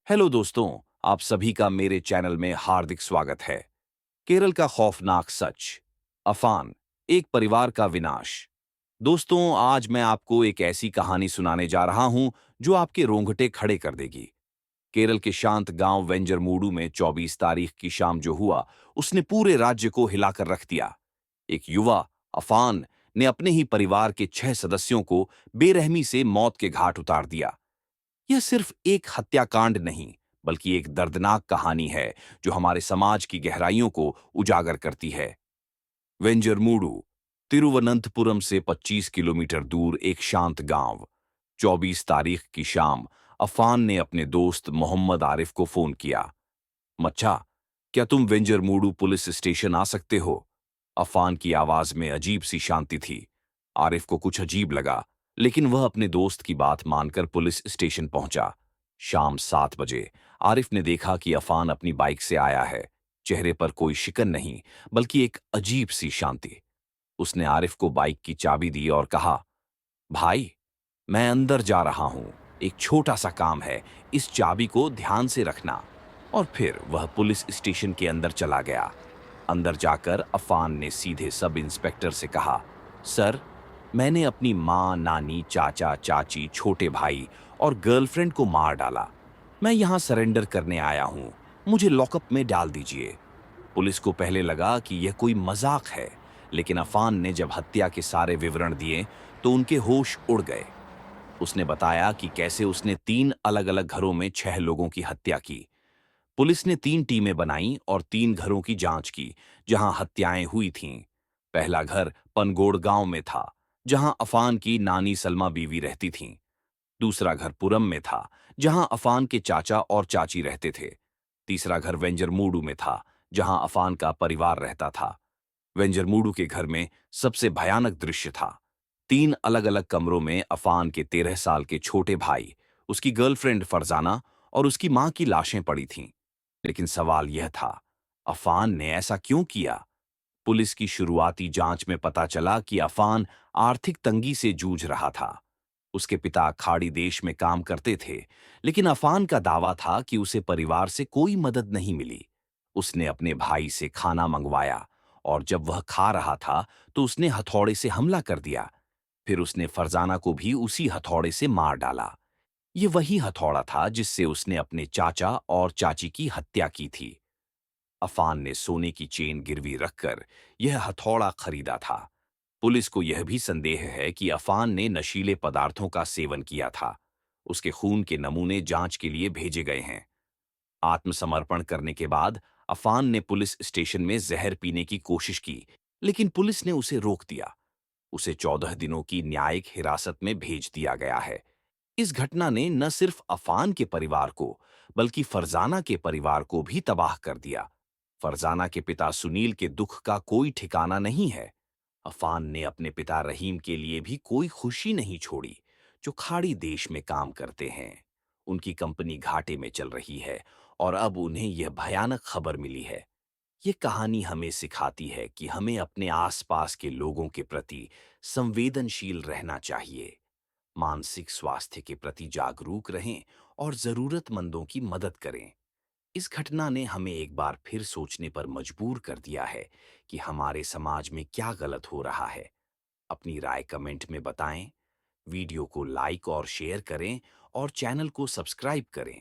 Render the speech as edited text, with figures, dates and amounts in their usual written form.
Hello दोस्तों, आप सभी का मेरे चैनल में हार्दिक स्वागत है। केरल का खौफनाक सच, अफान, एक परिवार का विनाश। दोस्तों, आज मैं आपको एक ऐसी कहानी सुनाने जा रहा हूं जो आपके रोंगटे खड़े कर देगी। केरल के शांत गांव वेंजरमूडू में 24 तारीख की शाम जो हुआ, उसने पूरे राज्य को हिलाकर रख दिया। एक युवा, अफान, ने अपने ही परिवार के 6 सदस्यों को बेरहमी से मौत के घाट उतार दिया। यह सिर्फ एक हत्याकांड नहीं, बल्कि एक दर्दनाक कहानी है जो हमारे समाज की गहराइयों को उजागर करती है। वेंजरमूडू, तिरुवनंतपुरम से 25 किलोमीटर दूर एक शांत गांव। 24 तारीख की शाम अफान ने अपने दोस्त मोहम्मद आरिफ को फोन किया। मच्छा, क्या तुम वेंजरमूडू पुलिस स्टेशन आ सकते हो? अफान की आवाज में अजीब सी शांति थी। आरिफ को कुछ अजीब लगा, लेकिन वह अपने दोस्त की बात मानकर पुलिस स्टेशन पहुंचा। शाम 7 बजे आरिफ ने देखा कि अफान अपनी बाइक से आया है। चेहरे पर कोई शिकन नहीं, बल्कि एक अजीब सी शांति। उसने आरिफ को बाइक की चाबी दी और कहा, भाई, मैं अंदर जा रहा हूं। एक छोटा सा काम है, इस चाबी को ध्यान से रखना। और फिर वह पुलिस स्टेशन के अंदर चला गया। अंदर जाकर अफान ने सीधे सब इंस्पेक्टर से कहा, सर, मैंने अपनी माँ, नानी, चाचा, चाची, छोटे भाई और गर्लफ्रेंड को मार डाला। मैं यहाँ सरेंडर करने आया हूँ। मुझे लॉकअप में डाल दीजिए। पुलिस को पहले लगा कि यह कोई मजाक है, लेकिन अफान ने जब हत्या के सारे विवरण दिए तो उनके होश उड़ गए। उसने बताया कि कैसे उसने 3 अलग-अलग घरों में 6 लोगों की हत्या की। पुलिस ने 3 टीमें बनाई और 3 घरों की जांच की जहां हत्याएं हुई थीं। पहला घर पनगोड़ गांव में था, जहां अफान की नानी सलमा बीवी रहती थीं। दूसरा घर पुरम में था, जहां अफान के चाचा और चाची रहते थे। तीसरा घर वेंजरमूडू में था, जहां अफान का परिवार रहता था। वेंजरमूडू के घर में सबसे भयानक दृश्य था। 3 अलग-अलग कमरों में अफान के 13 साल के छोटे भाई, उसकी गर्लफ्रेंड फरजाना और उसकी मां की लाशें पड़ी थीं। लेकिन सवाल यह था, अफान ने ऐसा क्यों किया? पुलिस की शुरुआती जांच में पता चला कि अफान आर्थिक तंगी से जूझ रहा था। उसके पिता खाड़ी देश में काम करते थे, लेकिन अफान का दावा था कि उसे परिवार से कोई मदद नहीं मिली। उसने अपने भाई से खाना मंगवाया और जब वह खा रहा था तो उसने हथौड़े से हमला कर दिया। फिर उसने फरजाना को भी उसी हथौड़े से मार डाला। ये वही हथौड़ा था जिससे उसने अपने चाचा और चाची की हत्या की थी। अफान ने सोने की चेन गिरवी रखकर यह हथौड़ा खरीदा था। पुलिस को यह भी संदेह है कि अफान ने नशीले पदार्थों का सेवन किया था। उसके खून के नमूने जांच के लिए भेजे गए हैं। आत्मसमर्पण करने के बाद अफान ने पुलिस स्टेशन में जहर पीने की कोशिश की, लेकिन पुलिस ने उसे रोक दिया। उसे 14 दिनों की न्यायिक हिरासत में भेज दिया गया है। इस घटना ने न सिर्फ अफान के परिवार को, बल्कि फरजाना के परिवार को भी तबाह कर दिया। फरजाना के पिता सुनील के दुख का कोई ठिकाना नहीं है। अफान ने अपने पिता रहीम के लिए भी कोई खुशी नहीं छोड़ी, जो खाड़ी देश में काम करते हैं। उनकी कंपनी घाटे में चल रही है और अब उन्हें यह भयानक खबर मिली है। ये कहानी हमें सिखाती है कि हमें अपने आसपास के लोगों के प्रति संवेदनशील रहना चाहिए, मानसिक स्वास्थ्य के प्रति जागरूक रहें और जरूरतमंदों की मदद करें। इस घटना ने हमें एक बार फिर सोचने पर मजबूर कर दिया है कि हमारे समाज में क्या गलत हो रहा है। अपनी राय कमेंट में बताएं, वीडियो को लाइक और शेयर करें और चैनल को सब्सक्राइब करें।